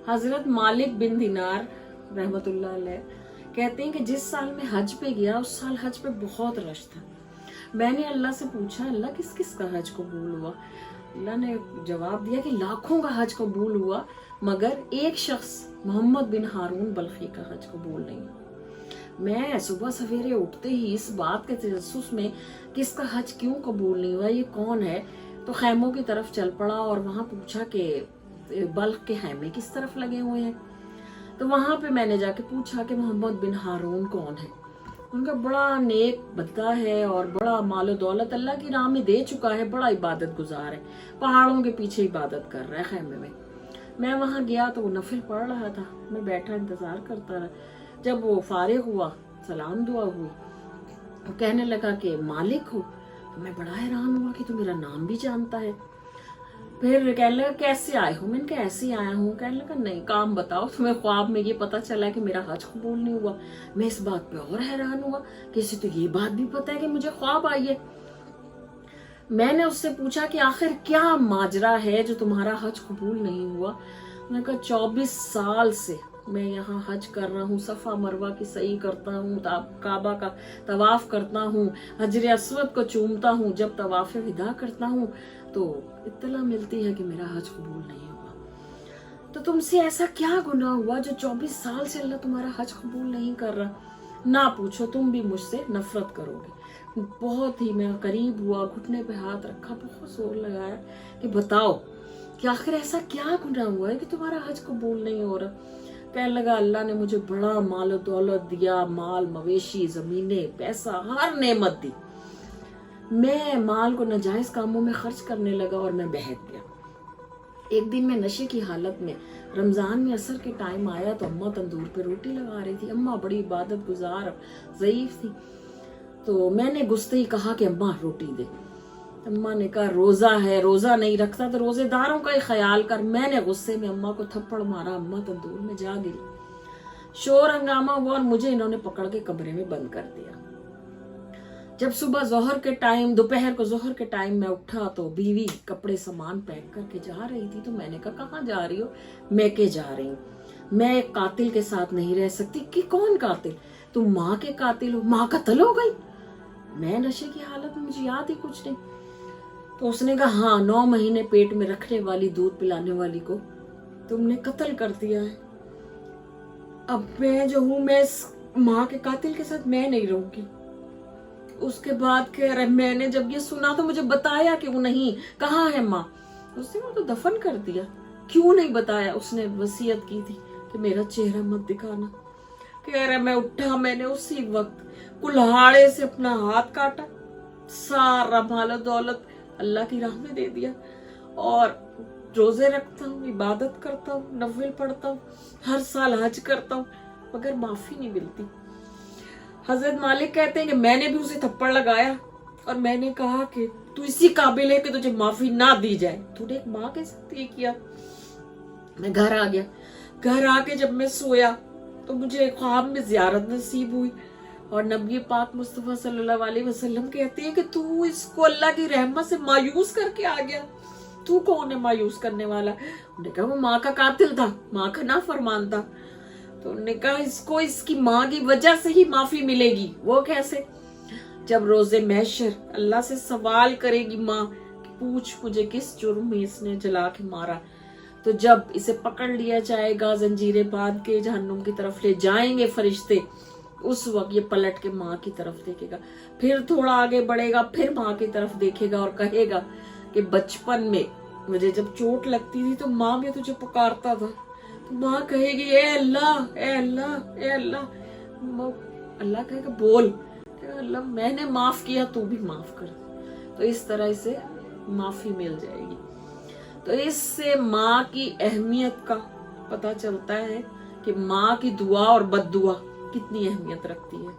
हजरत मालिक बिन दिनार रहमतुल्लाह अलैह कहते हैं कि जिस साल मैं हज पे गया उस साल हज पे बहुत रश था। मैंने अल्लाह से पूछा, अल्लाह किस किस का हज कबूल हुआ? अल्लाह ने जवाब दिया कि लाखों का हज कबूल हुआ, मगर एक शख्स मोहम्मद बिन हारून बल्खी का हज कबूल नहीं हुआ। मैं सुबह सवेरे उठते ही इस बात के तजस्सुस में कि इसका हज क्यों कबूल नहीं हुआ, ये कौन है, तो खैमों की तरफ चल पड़ा और वहां पूछा कि बल्ख के खैमे किस तरफ लगे हुए हैं। तो वहां पे मैंने जाके पूछा कि मोहम्मद बिन हारून कौन है। उनका बड़ा नेक बंदा है और बड़ा मालो दौलत अल्लाह की राह में दे चुका है, बड़ा इबादत गुजार है, पहाड़ों के पीछे इबादत कर रहा है खैमे में। मैं वहां गया तो वो नफिल पढ़ रहा था, मैं बैठा इंतजार करता रहा। जब वो फारिग हुआ, सलाम दुआ हुई, वो कहने लगा कि मालिक हो। तो मैं बड़ा हैरान हुआ कि तू मेरा नाम भी जानता है। फिर कहने लगा कैसे आए हो? मैंने कहा ऐसे आया हूँ। कहने लगा नहीं, काम बताओ, तुम्हें ख्वाब में ये पता चला कि मेरा हज कबूल नहीं हुआ। मैं इस बात पे और हैरान हुआ कि इसे तो ये बात भी पता है कि मुझे ख्वाब आई है। मैंने उससे पूछा कि आखिर क्या माजरा है जो तुम्हारा हज कबूल नहीं हुआ? मैंने कहा 24 साल से मैं यहाँ हज कर रहा हूँ, सफा मरवा की सही करता हूँ, काबा का तवाफ करता हूँ, हजर अस्वद को चूमता हूँ। जब तवाफ विदा करता हूँ तो इत्तला मिलती है कि मेरा हज कबूल नहीं हुआ। तो तुमसे ऐसा क्या गुनाह हुआ जो 24 साल से अल्लाह तुम्हारा हज कबूल नहीं कर रहा? ना पूछो, तुम भी मुझसे नफरत करोगे। बहुत ही मैं करीब हुआ, घुटने पे हाथ रखा, बहुत जोर लगाया कि बताओ कि आखिर ऐसा क्या गुनाह हुआ है कि तुम्हारा हज कबूल नहीं हो रहा? कहने लगा अल्लाह ने मुझे बड़ा माल दौलत दिया, माल मवेशी जमीनें पैसा हर नेमत दी। मैं माल को नाजायज कामों में खर्च करने लगा और मैं बहक गया। एक दिन मैं नशे की हालत में रमजान में असर के टाइम आया तो अम्मा तंदूर पे रोटी लगा रही थी। अम्मा बड़ी इबादत गुजार ज़ईफ थी, तो मैंने गुस्से ही कहा कि अम्मा रोटी दे। अम्मा ने कहा रोजा है, रोजा नहीं रखता तो रोजेदारों का ही ख्याल कर। मैंने गुस्से में अम्मा को थप्पड़ मारा, अम्मा तंदूर में जा गिरी। शोर हंगामा हुआ और मुझे इन्होंने पकड़ के कमरे में बंद कर दिया। जब सुबह जोहर के टाइम, दोपहर को जोहर के टाइम मैं उठा तो बीवी कपड़े सामान पैक करके जा रही थी। तो मैंने कहा कहाँ जा रही हो? मैं के जा रही हूँ, मैं एक कातिल के साथ नहीं रह सकती। कि कौन कातिल? तुम माँ के कातिल हो, माँ कत्ल हो गई। मैं नशे की हालत में, मुझे याद ही कुछ नहीं। तो उसने कहा हाँ, 9 महीने पेट में रखने वाली, दूध पिलाने वाली को तुमने कत्ल कर दिया है। अब मैं जो हूं, मैं माँ के कातिल के साथ मैं नहीं रहूंगी। उसके बाद कह रहे, मैंने जब ये सुना तो मुझे बताया क्यों नहीं? कहाँ है माँ? उसने वो तो दफन कर दिया। क्यों नहीं बताया? उसने वसीयत की थी कि मेरा चेहरा मत दिखाना। कह रहा मैं उठा, मैंने उसी वक्त कुल्हाड़े से अपना हाथ काटा, सारा माल दौलत अल्लाह की राह में दे दिया और रोजे रखता हूँ, इबादत करता हूँ, नफिल पढ़ता हूँ, हर साल हज करता हूँ, मगर माफी नहीं मिलती। हजरत मालिक कहते हैं कि मैंने भी उसे थप्पड़ लगाया और मैंने कहा कि तू इसी काबिल है कि तुझे माफी ना दी जाए, तूने एक माँ के साथ ये किया। मैं घर आ गया। घर आके जब मैं सोया तो मुझे ख्वाब में जियारत नसीब हुई और नबी पाक मुस्तफा सल्लल्लाहु अलैहि वसल्लम कहते हैं कि तू इसको अल्लाह की रहमत से मायूस करके आ गया। तू कौन है मायूस करने वाला? उन्होंने कहा वो माँ का कातिल था, माँ का नाफरमान था। तो उन्होंने कहा इसको इसकी माँ की वजह से ही माफी मिलेगी। वो कैसे? जब रोजे महशर अल्लाह से सवाल करेगी माँ, पूछ मुझे किस जुर्म में इसने जला के मारा। तो जब इसे पकड़ लिया जाएगा, जंजीरें बांध के जहन्नुम की तरफ ले जाएंगे फरिश्ते, उस वक्त ये पलट के माँ की तरफ देखेगा, फिर थोड़ा आगे बढ़ेगा, फिर माँ की तरफ देखेगा और कहेगा कि बचपन में मुझे जब चोट लगती थी तो माँ मैं तुझे पुकारता था। तो माँ कहेगी ए अल्लाह, ए अल्लाह, ए अल्लाह। अल्लाह कहेगा बोल, अल्लाह मैंने माफ किया, तू भी माफ कर। तो इस तरह इसे माफी मिल जाएगी। तो इससे माँ की अहमियत का पता चलता है कि माँ की दुआ और बद्दुआ कितनी अहमियत रखती है।